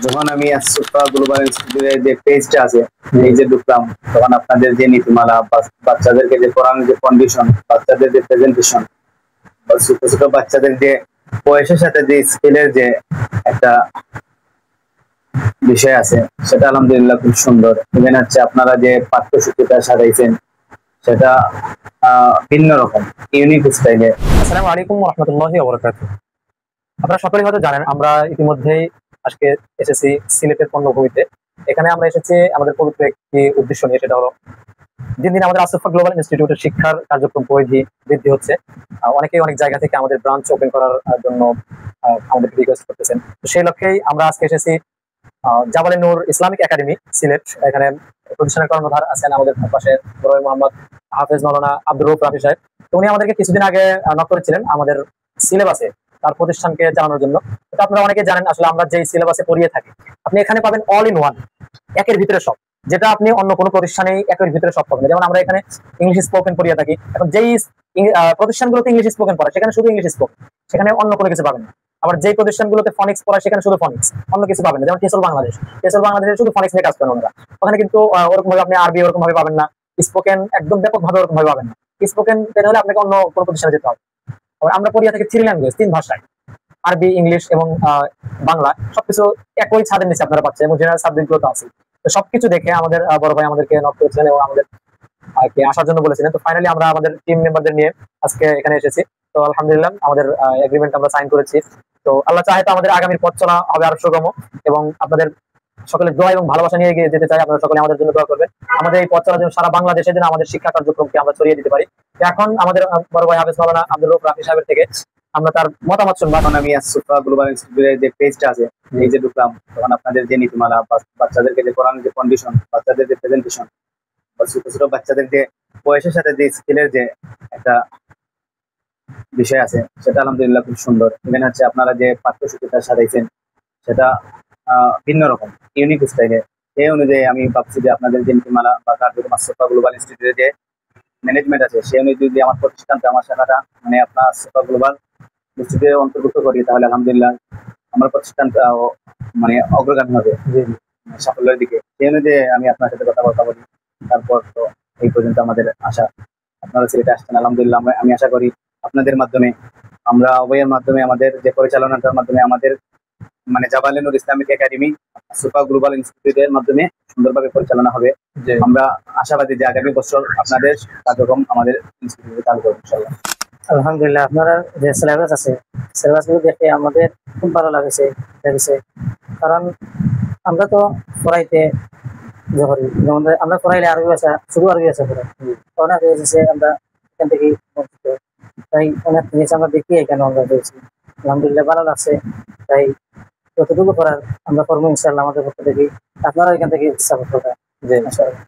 যখন আমি সুফা গ্লোবাল ইনস্টিটিউটের যে পেজটা আছে এই যে ঢুকলাম, তখন আপনাদের যে নীতিমালা, বাচ্চাদেরকে যে পড়ানোর যে কন্ডিশন, বাচ্চাদের যে প্রেজেন্টেশন, ছোট ছোট বাচ্চাদের যে বয়সের সাথে যে স্কিলের যে একটা বিষয় আছে, সেটা আলহামদুলিল্লাহ খুব সুন্দর। ইভেন হচ্ছে আপনারা যে পাঠ্যসূচিটা সাজাইছেন সেটা ভিন্ন রকম, ইউনিক স্টাইলে। আসসালামু আলাইকুম ওয়া রাহমাতুল্লাহি ওয়া বারাকাতুহু। আপনারা সকলেই হয়তো জানেন, আমরা ইতিমধ্যেই আজকে এসেছি সিলেটের পণ্যভূমিতে। এখানে আমরা এসেছি আমাদের পবিত্র একটি উদ্দেশ্য নিয়ে, সেটা হলো দিন দিন আমাদের আসফা গ্লোবাল ইনস্টিটিউটের শিক্ষার কার্যক্রম পরিধি বৃদ্ধি হচ্ছে। অনেকেই অনেক জায়গা থেকে আমাদের ব্রাঞ্চ ওপেন করার জন্য আমাদেরকে রিকোয়েস্ট করতেছেন। তো সেই লক্ষ্যেই আমরা আজকে এসেছি জাবালে নূর ইসলামিক একাডেমি সিলেট। এখানে প্রতিষ্ঠানের কর্ণধার আছেন আমাদের পাশে বড় মোহাম্মদ হাফেজ মাওলানা আব্দুর রউফ রাফি সাহেব। তো উনি আমাদেরকে কিছুদিন আগে নক করেছিলেন আমাদের সিলেবাসে তার প্রতিষ্ঠানকে চালানোর জন্য। তো আপনারা অনেকে জানেন, আসলে আমরা যেই সিলেবাসে পড়িয়ে থাকি, আপনি এখানে পাবেন অল ইন ওয়ান, একের ভিতরে সব, যেটা আপনি অন্য কোনো প্রতিষ্ঠানেই একের ভিতরে সব পাবেন। যেমন আমরা এখানে ইংলিশ স্পোকেন পড়িয়ে থাকি, এখন যেই প্রতিষ্ঠানগুলোতে ইংলিশ স্পোকেন পড়ায় সেখানে শুধু ইংলিশ স্পোকেন, সেখানে অন্য কোনো কিছু পাবেন না। আবার যেই প্রতিষ্ঠানগুলোতে ফনিক্স পড়ায় সেখানে শুধু ফনিক্স, অন্য কিছু পাবেন না। যেমন টেসল বাংলাদেশে শুধু ফনিক্স নিয়ে কাজ করেন ওনারা। ওখানে কিন্তু ওরকম ভাবে আপনি আরবি ওরকম ভাবে পাবেন না, স্পোকেন একদম ব্যাপক ভাবে ওরকম ভাবে পাবেন না। স্পোকেন পেতে হলে আপনাকে অন্য কোনো প্রতিষ্ঠানে যেতে হবে। আবার আমরা পড়িয়ে থাকি 3 ল্যাঙ্গুয়েজ, 3 ভাষায়, আরবি, ইংলিশ এবং বাংলা, সবকিছু একই ছাদের নিচে আপনারা পাচ্ছেন, এবং জেনারেল সাবজেক্ট গুলো তো আছে। তো সবকিছু দেখে আমাদের বড় ভাই আমাদেরকে নক করেছিলেন এবং আমাদের আসার জন্য বলেছিলেন। তো ফাইনালি আমরা আমাদের টিম মেম্বারদের নিয়ে আজকে এখানে এসেছি। তো আলহামদুলিল্লাহ আমাদের এগ্রিমেন্ট আমরা সাইন করেছি। তো আল্লাহ চাহে তো আমাদের আগামীর পথ চলা হবে আরো সুগম, এবং আপনাদের সকলের দোয়া এবং ভালোবাসা নিয়ে এগিয়ে যেতে চাই। আপনারা সকলে আমাদের জন্য দোয়া করবেন, আমাদের এই পথ চলার জন্য সারা বাংলাদেশে যেন আমাদের শিক্ষা কার্যক্রমকে আমরা ছড়িয়ে দিতে পারি। এখন আমাদের বড় ভাই হাফেজ মাওলানা আব্দুর রউফ রাফি সাহেবের থেকে আমরা তার মতামত শুনবো। এখন আমি সুফা গ্লোবাল ইনস্টিটিউটের যে পেজটা আছে এই যে ঢুকলাম, তখন আপনাদের যে নীতিমালা, বাচ্চাদেরকে যে পড়ানোর যে কন্ডিশন, বাচ্চাদের যে প্রেজেন্টেশন, ছোট ছোট বাচ্চাদের যে বয়সের সাথে যে স্কিলের যে একটা বিষয় আছে, সেটা আলহামদুলিল্লাহ খুব সুন্দর। ইভেন হচ্ছে আপনারা যে পাঠ্যসূচিটা সাজাইছেন সেটা ভিন্ন রকম, ইউনিক স্টাইলে। এই অনুযায়ী আমি ভাবছি যে আপনাদের যে নীতিমালা বা কার্যক্রম সুফা গ্লোবাল ইনস্টিটিউটের যে ম্যানেজমেন্ট আছে, সেই অনুযায়ী যদি আমার প্রতিষ্ঠানটা, আমার শাখাটা মানে আপনার সুফা গ্লোবাল ইনস্টিটিউটে অন্তর্ভুক্ত করি, তাহলে আলহামদুলিল্লাহ আমার প্রতিষ্ঠানটা মানে অগ্রগামী হবে সাফল্যের দিকে। সেই অনুযায়ী আমি আপনার সাথে কথাবার্তা বলি। তারপর তো এই পর্যন্ত আমাদের আশা, আপনারা সিলেটে আসছেন আলহামদুলিল্লাহ। আমি আশা করি আপনাদের মাধ্যমে, আমরা উভয়ের মাধ্যমে, আমাদের যে পরিচালনাটার মাধ্যমে, আমাদের মানে জাবালে নূর ইসলামিক একাডেমি সুফা গ্লোবাল ইনস্টিটিউটের মাধ্যমে সুন্দরভাবে পরিচালনা হবে। আমরা আশাবাদী যে আগামী বছর আপনাদের কার্যক্রম আমাদের ইনস্টিটিউটে চালু করবো ইনশাআল্লাহ। আলহামদুলিল্লাহ, আপনারা যে সিলেবাস আছে, সিলেবাসগুলো দেখে আমাদের খুব ভালো লেগেছে। কারণ আমরা তো পড়াইতে যখন আমরা পড়াইলে আরবি ভাষা, শুধু আরবি ভাষা পড়াই, অনেক এসেছে আমরা এখান থেকে, তাই অনেক জিনিস আমরা দেখি এখানে আমরা পেয়েছি। আলহামদুলিল্লাহ ভালো লাগছে। তাই যতটুকু করার আমরা করবো ইনশাআল্লাহ আমাদের পক্ষ থেকে। আপনারা এখান থেকে সাপোর্ট করবেন। জি ইনশাআল্লাহ।